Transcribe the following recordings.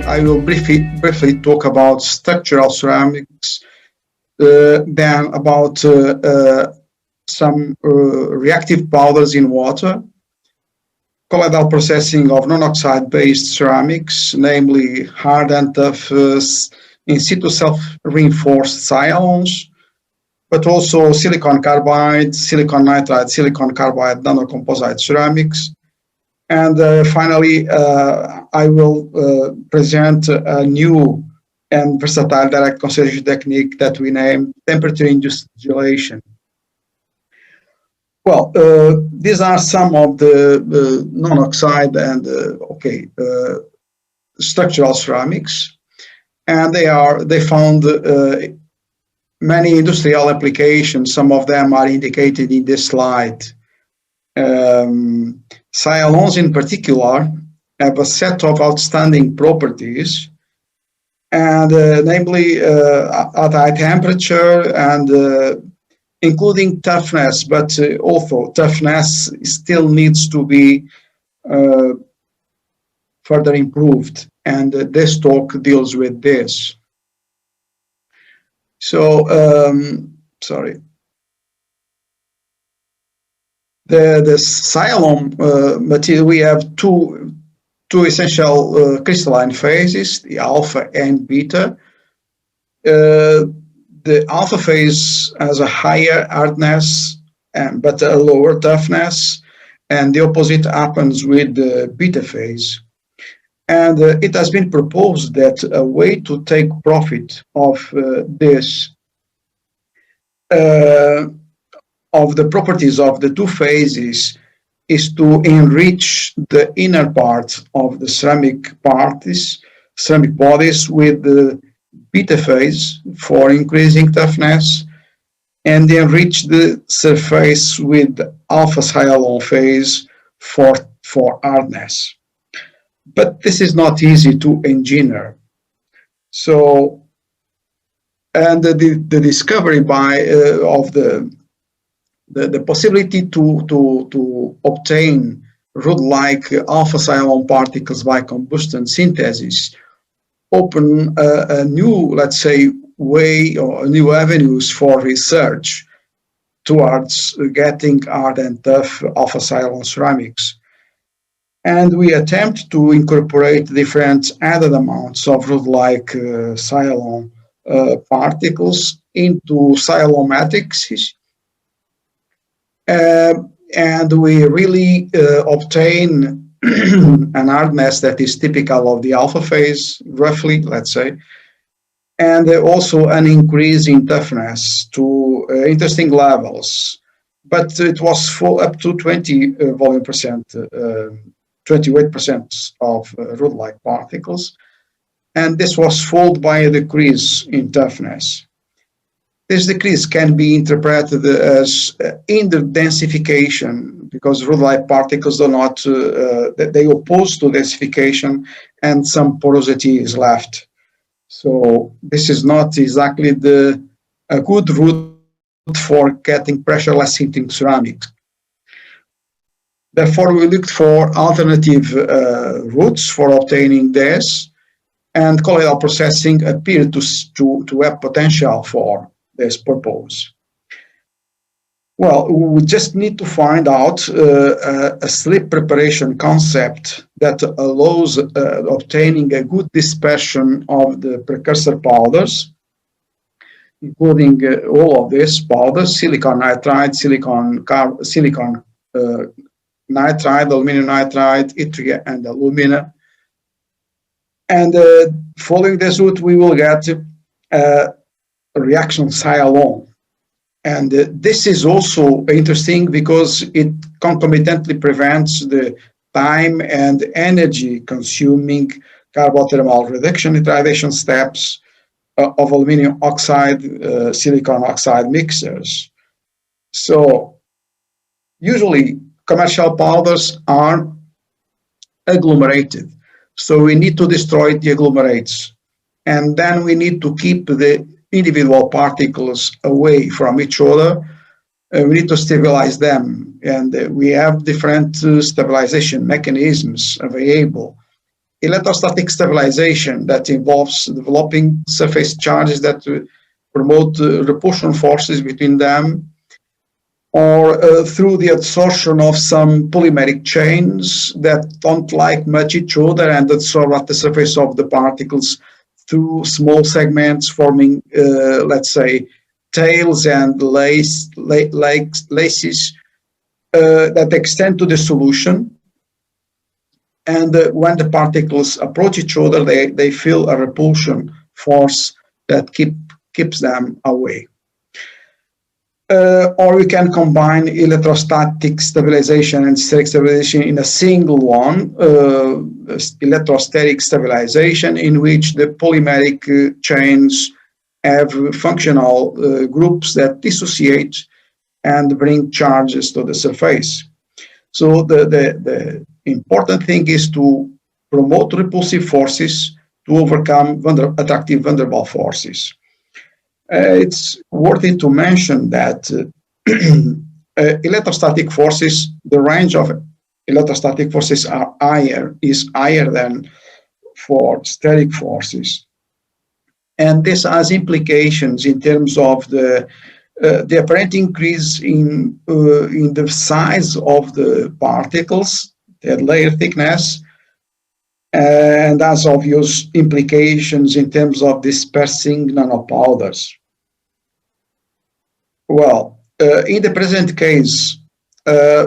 I will briefly talk about structural ceramics, then about some reactive powders in water, colloidal processing of non-oxide-based ceramics, namely hard and tough in situ self-reinforced sialons, but also silicon carbide, silicon nitride, silicon carbide nanocomposite ceramics. And finally, I will present a new and versatile direct concentration technique that we name temperature-induced agglomerates. Well, these are some of the non-oxide and structural ceramics, and they found many industrial applications. Some of them are indicated in this slide. Sialons in particular have a set of outstanding properties, and namely at high temperature and including toughness, but also toughness still needs to be further improved, and this talk deals with this. So, sorry. The sialon material, we have two essential crystalline phases, the alpha and beta. The alpha phase has a higher hardness but a lower toughness, and the opposite happens with the beta phase. And it has been proposed that a way to take profit of this of the properties of the two phases is to enrich the inner part of the ceramic bodies with the beta phase for increasing toughness, and enrich the surface with the α-sialon phase for hardness. But this is not easy to engineer. So, and the discovery of the possibility to obtain rod-like α-sialon particles by combustion synthesis open a new, let's say, way or new avenues for research towards getting hard and tough α-sialon ceramics. And we attempt to incorporate different added amounts of rod-like sialon particles into sialon matrices. And we really obtain an hardness that is typical of the alpha phase, roughly, let's say, and also an increase in toughness to interesting levels. But it was full up to 28% of rod-like particles, and this was followed by a decrease in toughness. This decrease can be interpreted as densification, because rod-like particles do not, they oppose to densification, and some porosity is left. So this is not exactly a good route for getting pressure-less heating ceramics. Therefore, we looked for alternative routes for obtaining this, and colloidal processing appeared to have potential for this purpose. Well, we just need to find out a slip preparation concept that allows obtaining a good dispersion of the precursor powders, including all of these powders: silicon nitride, silicon nitride, aluminium nitride, yttrium, and alumina. And following this route, we will get a reaction sialon. And this is also interesting because it concomitantly prevents the time and energy consuming carbothermal reduction nitridation steps of aluminum oxide, silicon oxide mixers. So usually commercial powders are agglomerated. So we need to destroy the agglomerates, and then we need to keep the individual particles away from each other. We need to stabilize them, and we have different stabilization mechanisms available. electrostatic stabilization that involves developing surface charges that promote repulsion forces between them, or through the adsorption of some polymeric chains that don't like much each other and adsorb at the surface of the particles through small segments forming, let's say, tails and laces that extend to the solution. And when the particles approach each other, they feel a repulsion force that keeps them away. Or we can combine electrostatic stabilization and static stabilization in a single one, electrostatic stabilization, in which the polymeric chains have functional groups that dissociate and bring charges to the surface. So the important thing is to promote repulsive forces to overcome attractive van der Waals forces. It's worthy to mention that electrostatic forces, the range of electrostatic forces is higher than for static forces. And this has implications in terms of the apparent increase in the size of the particles, their layer thickness, and has obvious implications in terms of dispersing nanopowders. Well, in the present case,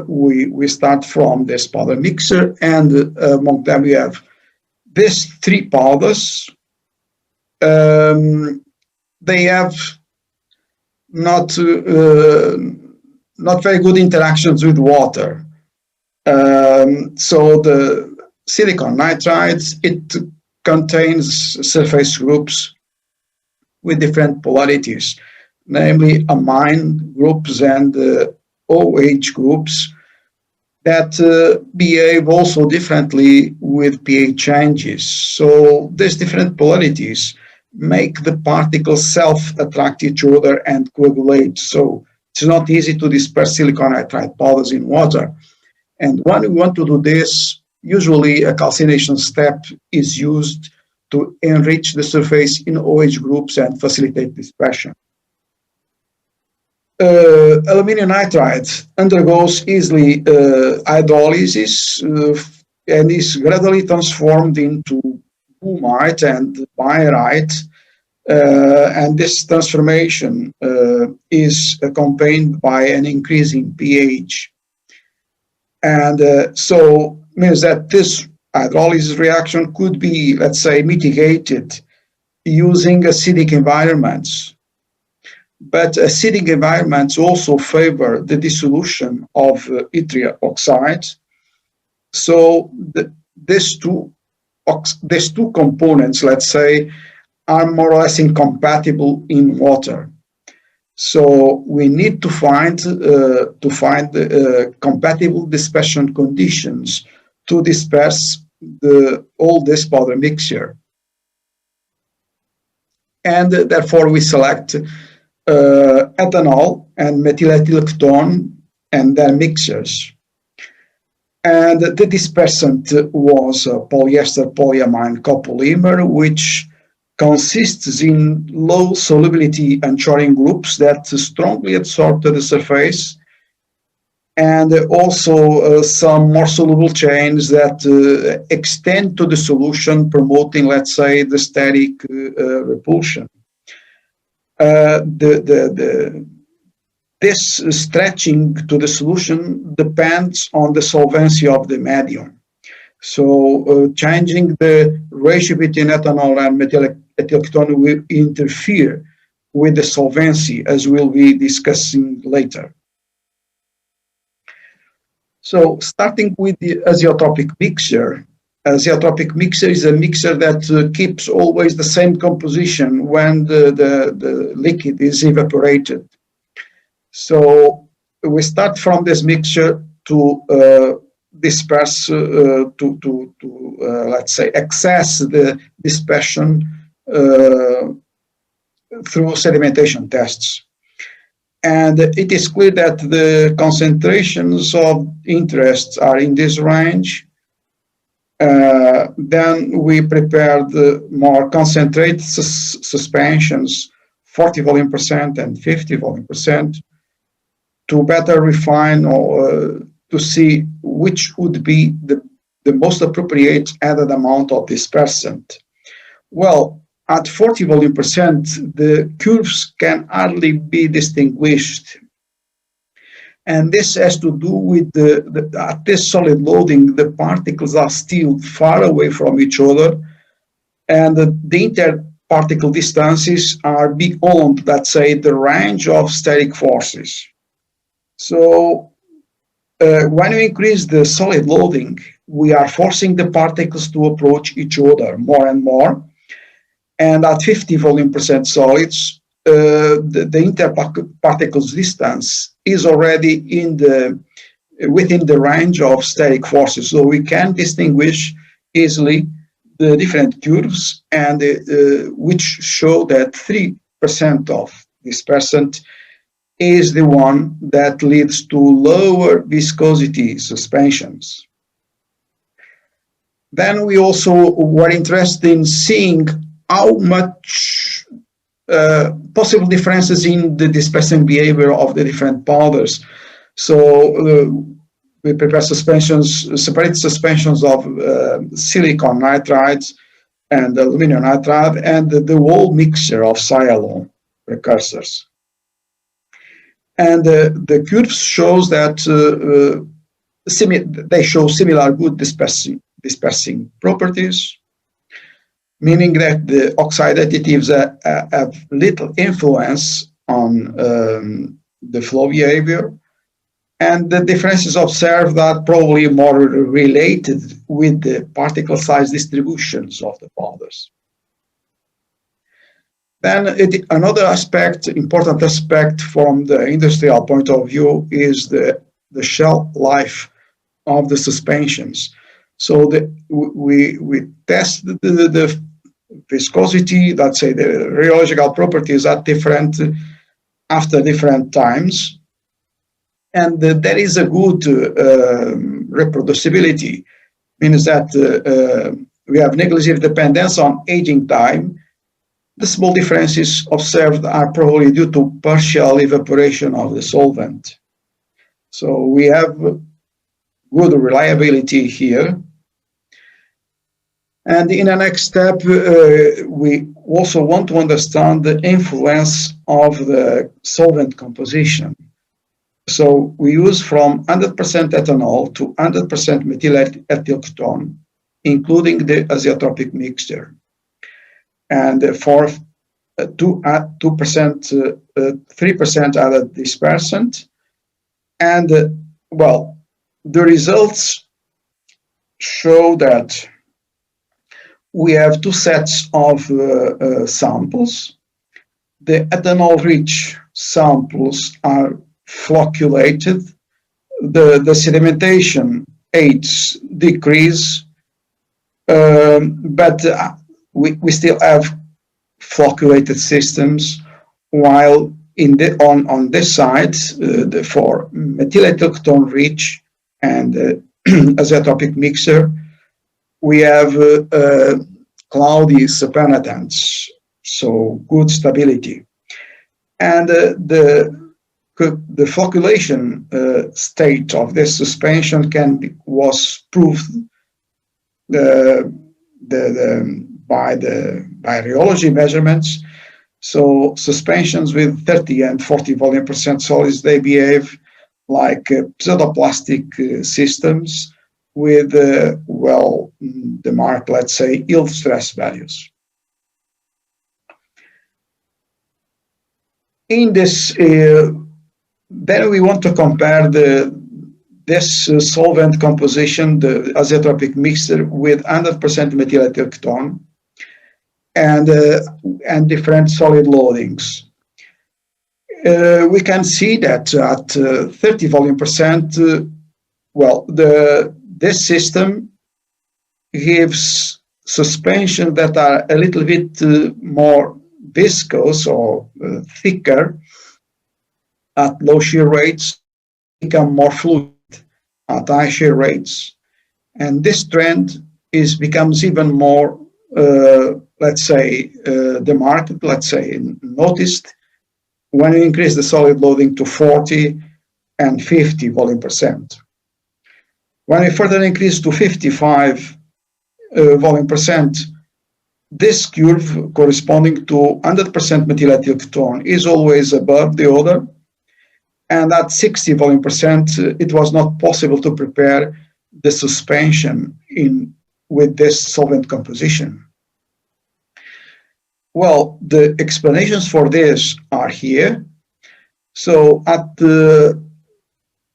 we start from this powder mixer, and among them we have these three powders. They have not very good interactions with water. So the silicon nitride, it contains surface groups with different polarities, namely amine groups and OH groups that behave also differently with pH changes. So these different polarities make the particles self-attract each other and coagulate. So it's not easy to disperse silicon nitride powders in water. And when we want to do this, usually a calcination step is used to enrich the surface in OH groups and facilitate dispersion. Aluminium nitride undergoes easily hydrolysis and is gradually transformed into boehmite and bayrite, and this transformation is accompanied by an increase in pH. And so means that this hydrolysis reaction could be, let's say, mitigated using acidic environments. But acidic environments also favor the dissolution of etherocoagulation. So these two components, let's say, are more or less incompatible in water. So we need to find compatible dispersion conditions to disperse all this powder mixture. And therefore we select ethanol and methylethyl and their mixtures. And the dispersant was a polyester polyamine copolymer, which consists in low solubility anchoring groups that strongly adsorb to the surface, and also some more soluble chains that extend to the solution, promoting, let's say, the static repulsion. This stretching to the solution depends on the solvency of the medium. So changing the ratio between ethanol and methylethyl will interfere with the solvency, as we'll be discussing later. So starting with the azeotropic mixture. Azeotropic mixture is a mixture that keeps always the same composition when the liquid is evaporated. So we start from this mixture to disperse, let's say, access the dispersion through sedimentation tests. And it is clear that the concentrations of interest are in this range. Then we prepared more concentrated suspensions, 40 volume percent and 50 volume percent, to better refine or to see which would be the most appropriate added amount of dispersant. Well, at 40 volume percent, the curves can hardly be distinguished. And this has to do with at this solid loading, the particles are still far away from each other, and the interparticle distances are beyond, let's say, the range of static forces. So when we increase the solid loading, we are forcing the particles to approach each other more and more. And at 50 volume percent solids, the interparticles distance is already within the range of static forces. So we can distinguish easily the different curves, and which show that 3% of dispersant is the one that leads to lower viscosity suspensions. Then we also were interested in seeing how much possible differences in the dispersing behavior of the different powders. So we prepare separate suspensions of silicon nitrides and aluminium nitride, and the whole mixture of sialon precursors. And the curves shows that they show similar good dispersing properties, meaning that the oxide additives have little influence on the flow behavior, and the differences observed are probably more related with the particle size distributions of the powders. Then another aspect, important aspect from the industrial point of view, is the shelf life of the suspensions. So we test the viscosity, let's say the rheological properties are different after different times, and there is a good reproducibility, means that we have negligible dependence on aging time. The small differences observed are probably due to partial evaporation of the solvent. So we have good reliability here. And in the next step, we also want to understand the influence of the solvent composition. So we use from 100% ethanol to 100% methyl ethyl ketone, including the azeotropic mixture. And for 2%, 3% added dispersant. And well, the results show that we have two sets of samples. The ethanol-rich samples are flocculated. The sedimentation aids decrease, but we still have flocculated systems, while on this side, for methyl ethyl ketone rich and azeotropic mixture, we have cloudy supernatant, so good stability. And the flocculation state of this suspension was proved by rheology measurements. So suspensions with 30 and 40 volume percent solids, they behave like pseudoplastic systems with well demarked, let's say, yield stress values. In this, then we want to compare this solvent composition, the azeotropic mixture, with 100% methyl ethyl ketone and different solid loadings. We can see that at 30 volume percent, well, this system gives suspension that are a little bit more viscous or thicker at low shear rates, become more fluid at high shear rates. And this trend becomes even more, let's say, demarked, let's say, noticed when we increase the solid loading to 40 and 50 volume percent. When we further increase to 55 volume percent, this curve corresponding to 100% methyl ketone is always above the other, and at 60 volume percent, it was not possible to prepare the suspension with this solvent composition. Well, the explanations for this are here. So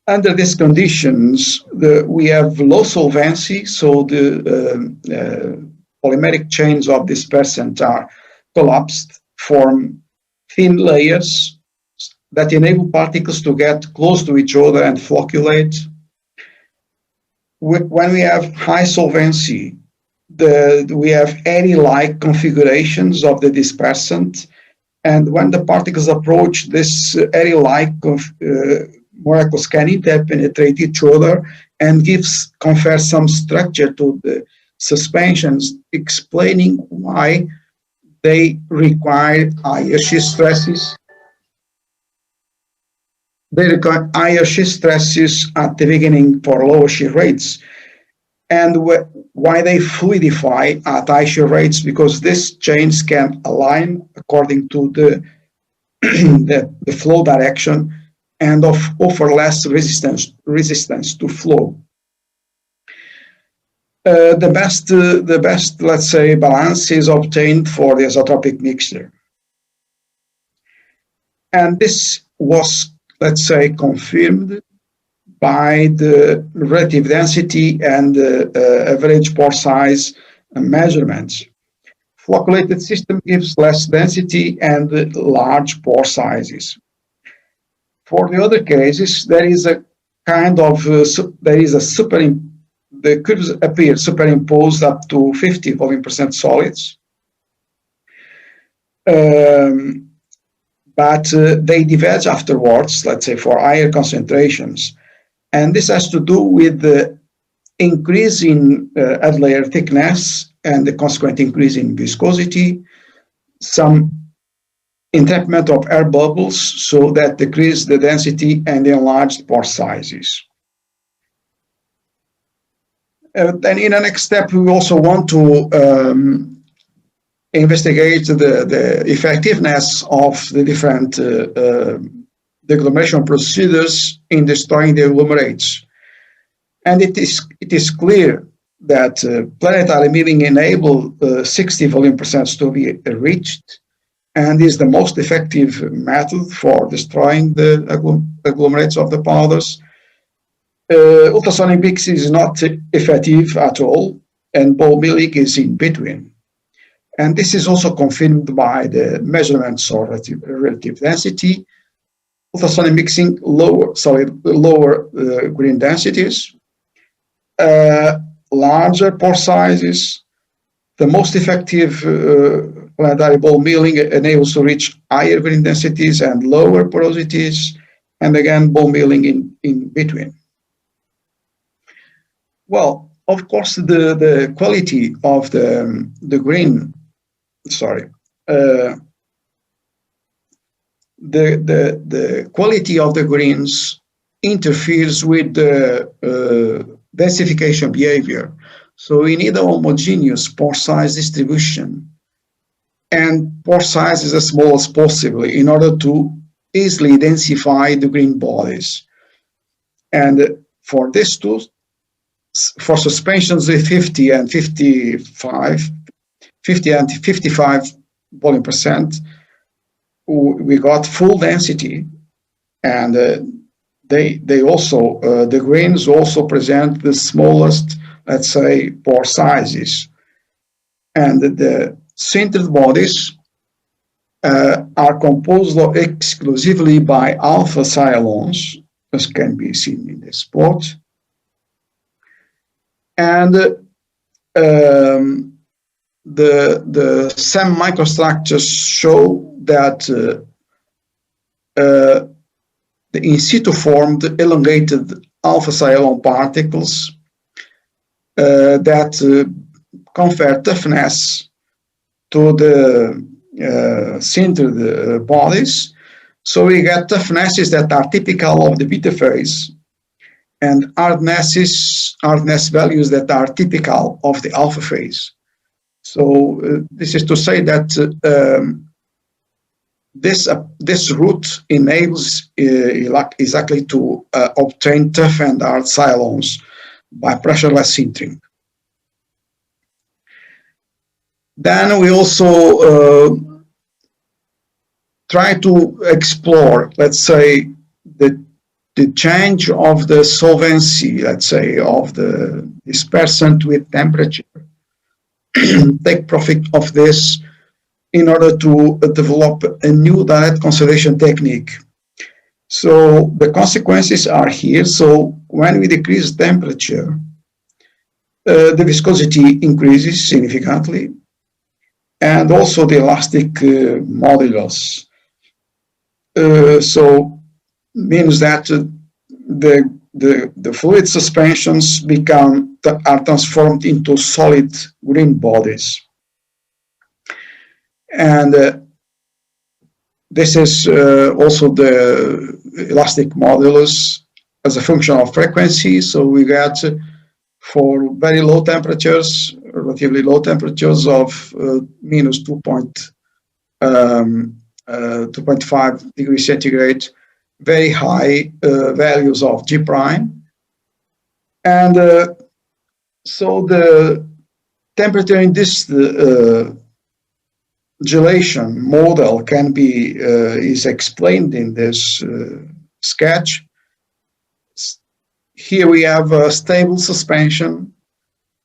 under these conditions, we have low solvency, so the polymeric chains of dispersant are collapsed, form thin layers that enable particles to get close to each other and flocculate. When we have high solvency, we have eddy-like configurations of the dispersant, and when the particles approach this eddy-like molecules can interpenetrate each other and confer some structure to the suspensions, explaining why they require higher shear stresses. They require higher shear stresses at the beginning for lower shear rates, and why they fluidify at high shear rates, because these chains can align according to the flow direction and offer less resistance to flow. The best, let's say, balance is obtained for the isotropic mixture. And this was, let's say, confirmed by the relative density and average pore size measurements. Flocculated system gives less density and large pore sizes. For the other cases, there is a kind of, the curves appear superimposed up to 50 volume percent solids. But they diverge afterwards, let's say, for higher concentrations. And this has to do with the increase in add layer thickness and the consequent increase in viscosity, some entrapment of air bubbles, so that decrease the density and the enlarged pore sizes. Then in the next step, we also want to investigate the effectiveness of the different deagglomeration procedures in destroying the agglomerates. And it is clear that planetary milling enable 60 volume percent to be reached, and is the most effective method for destroying the agglomerates of the powders. Ultrasonic mixing is not effective at all, and ball milling is in between. And this is also confirmed by the measurements of relative density. Ultrasonic mixing lower grain densities, larger pore sizes. The most effective planetary ball milling enables to reach higher grain densities and lower porosities, and again ball milling in between. Well, of course, the quality of the grain, the quality of the grains interferes with the densification behavior. So we need a homogeneous pore size distribution, and pore size is as small as possible in order to easily densify the grain bodies. And for this too, for suspensions with 50 and 55 volume percent, we got full density, and they also the grains also present the smallest, let's say, pore sizes, and the sintered bodies are composed exclusively by α-sialons, as can be seen in this plot, and the SEM microstructures show that the in situ formed elongated α-sialon particles that confer toughness to the sintered bodies. So we get toughnesses that are typical of the beta phase and hardness values that are typical of the alpha phase. So this is to say that this route enables exactly to obtain tough and hard sialons by pressureless sintering. Then we also try to explore, let's say, the change of the solvency, let's say, of the dispersant with temperature. Take profit of this in order to develop a new direct conservation technique. So the consequences are here. So when we decrease temperature, the viscosity increases significantly, and also the elastic modulus. So means that the fluid suspensions are transformed into solid green bodies. And this is also the elastic modulus as a function of frequency. So we get for very low temperatures, relatively low temperatures of minus 2.5 degrees centigrade, very high values of G prime. And so the temperature-induced gelation model can be is explained in this sketch. Here we have a stable suspension.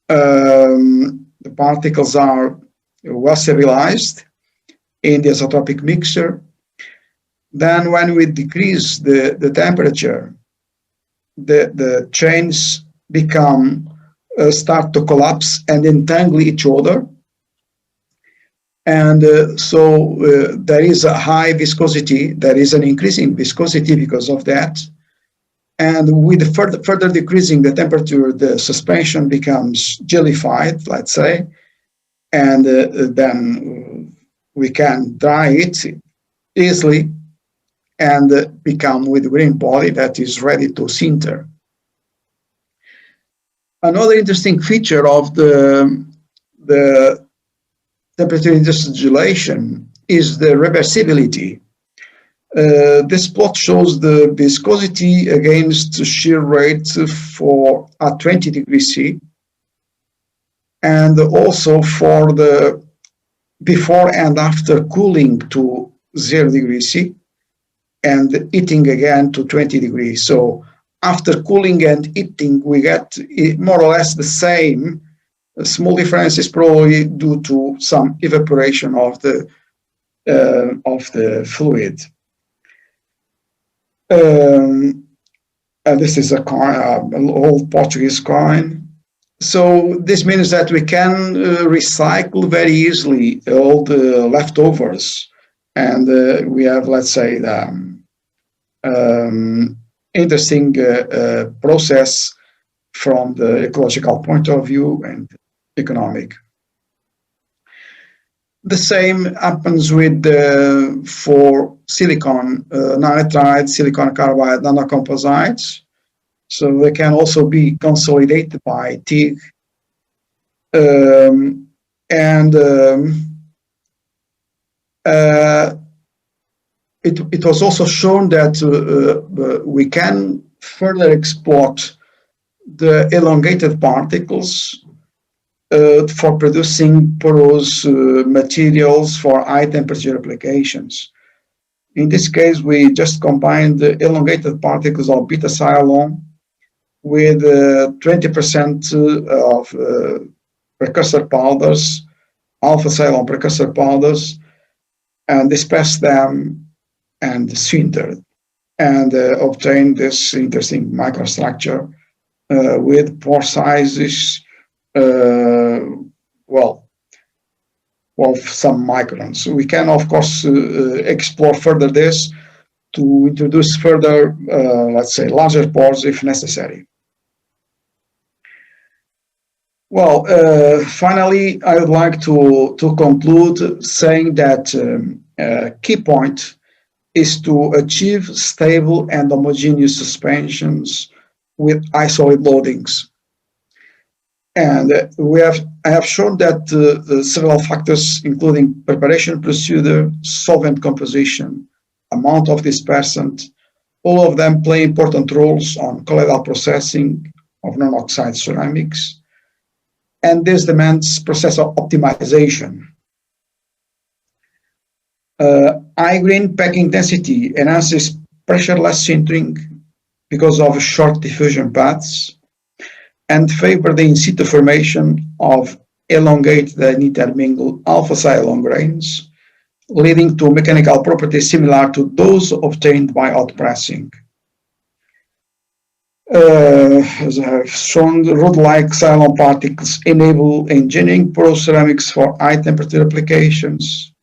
The particles are well stabilized in the isotopic mixture. Then when we decrease the temperature, the chains start to collapse and entangle each other. And so there is a high viscosity, there is an increasing viscosity because of that. And with further decreasing the temperature, the suspension becomes jellified, let's say, and then we can dry it easily and become with a green body that is ready to sinter. Another interesting feature of the temperature-induced gelation is the reversibility. This plot shows the viscosity against shear rate for at 20 degrees C, and also for the before and after cooling to 0 degrees C and heating again to 20 degrees. So after cooling and heating, we get more or less the same. A small difference is probably due to some evaporation of the fluid. And this is an old Portuguese coin. So this means that we can recycle very easily all the leftovers, and we have, let's say, the interesting process from the ecological point of view and economic. The same happens with for silicon nitride, silicon carbide nanocomposites. So they can also be consolidated by TIG. It was also shown that we can further exploit the elongated particles for producing porous materials for high temperature applications. In this case, we just combined the elongated particles of β-sialon with 20% of precursor powders, α-sialon precursor powders, and dispersed them and sintered, and obtained this interesting microstructure with pore sizes of some microns. We can, of course, explore further this to introduce further, let's say, larger pores if necessary. Well, finally, I would like to conclude saying that key point is to achieve stable and homogeneous suspensions with isolate loadings. And I have shown that several factors, including preparation procedure, solvent composition, amount of dispersant, all of them play important roles on colloidal processing of non-oxide ceramics. And this demands process optimization. High grain packing density enhances pressureless sintering because of short diffusion paths and favor the in situ formation of elongated and intermingled α-sialon grains, leading to mechanical properties similar to those obtained by hot pressing. As I have shown, rod-like sialon particles enable engineering porous ceramics for high temperature applications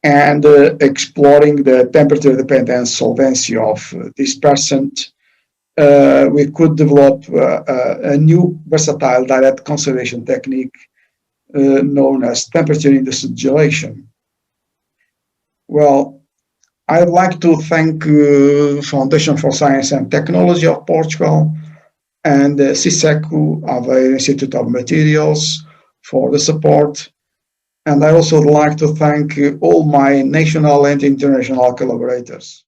and exploring the temperature-dependent solvency of dispersant. We could develop a new versatile direct conservation technique known as temperature-induced gelation. Well, I'd like to thank Foundation for Science and Technology of Portugal and CISECU, Aveiro Institute of Materials, for the support. And I also would like to thank all my national and international collaborators.